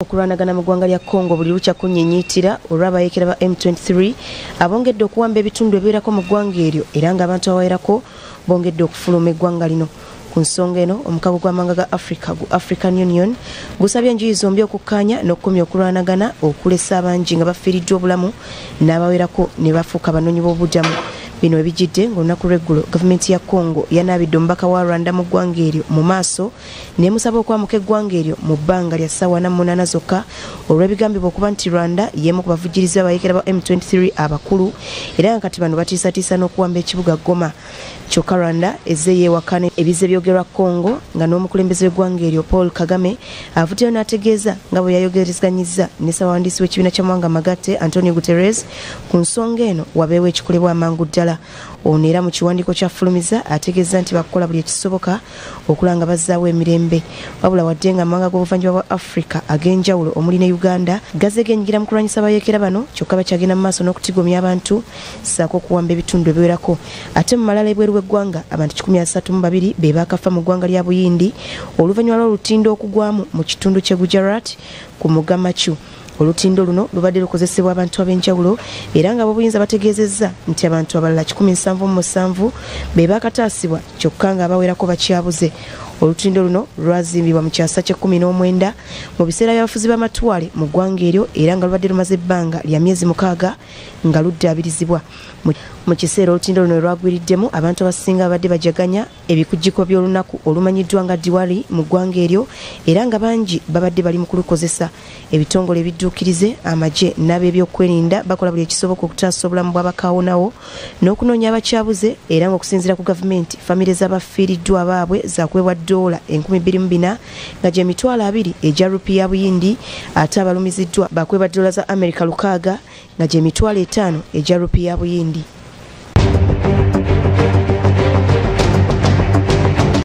Okulwanagana mu ggwanga lya Congo buli lukya kunnyinnyitira olw'abayeekera ba M23 abongedde okuwamba ebitundu ebiwerako mu ggwanga eryo era ng'abantu abawerako bongedde okufuluma eggwanga lino. Ku nsonga eno omukago gw'amawanga ga Africa gu African Union gusabye enjuyi zombi okukkaanya n'okukomya okulwanagana okulesa abangi nga bafiiriddwa obulamu n'abawerako ne bafuuka abanoonyi b'obubudamu. Bino ebijjidde ng'olunaku lw'eggulo gavumenti ya Congo yanaabidde omubaka wa Rwanda mu ggwanga eryo mu maaso n'emusaba okwamuka eggwanga eryo mu bbanga lya ssaawa 48 zokka olw'ebigambibwa okuba nti Rwanda y'emu ku bavujjirizi abayeekera ba M23 abakulu era nga kati bano batiisatiisa n'okuwamba ekibuga Goma. Kyokka Rwanda ezze yeewakana ebize byogerwa Congo nga n'omukulembeze w'eggwanga eryo Paul Kagame avuddeyo n'ategeeza nga bwe yayogerezeganyizza ne ssaabawandiisi w'ekibiina ky'amawanga amagatte Antonio Guterres ku nsonga eno wabeewo ekikolebwa amangu ddala. Ono era mu kiwandiiko ky'afulumiza ategeeza nti bakola buli ekisoboka okulanga bazzaawo emirembe. Wabula wadde nga amawanga g'obuvanjuba bwa Africa ag'enjawulo omuli ne Uganda gazze geenyigira mu kulwanyisa abayeekera bano kyokka bakyagenda mu maaso n'okutigomya abantu ssaako okuwamba ebitundu ebiwerako. Ate mu malala ebweru w'eggwanga abantu 132 be baakafa mu ggwanga lya Buyindi oluvannyuma lw'olutindo okugwamu mu kitundu ky'e Gujarat ku mugga Machu. Olutindo luno lubadde lukozesebwa abantu ab'enjawulo era nga b'obuyinza bategeezezza nti abantu abalala 177 be baakataasibwa kyokka nga abawerako bakyabuze. Olutindo luno lwazimbibwa mu kyasa kye-19 mu biseera by'abafuzi b'amatwale mu ggwanga eryo era nga lubadde lumaze ebbanga lya myezi 6 nga luddaabirizibwa. Mu kiseera olutindo luno lwagwiriddemu abantu abasinga babadde bajaganya ebikujjiko by'olunaku olumanyiddwa nga Diwali mu ggwanga eryo era nga bangi babadde bali mu kulukozesa. Ebitongole ebidduukirize amagye n'ab'ebyokwerinda bakola buli ekisoboka okutaasa obulamu bw'abakaawonawo n'okunoonya abakyabuze era ng'okusinziira ku gavumenti famire z'abafiiriddwa baabwe zaakuweebwa $24,000 nga gye $20,000 egya rupi ya Buyindi ate abalumiziddwa bakuweebwa $6 za America 600 nga gye $5,000 egya rupi ya Buyindi.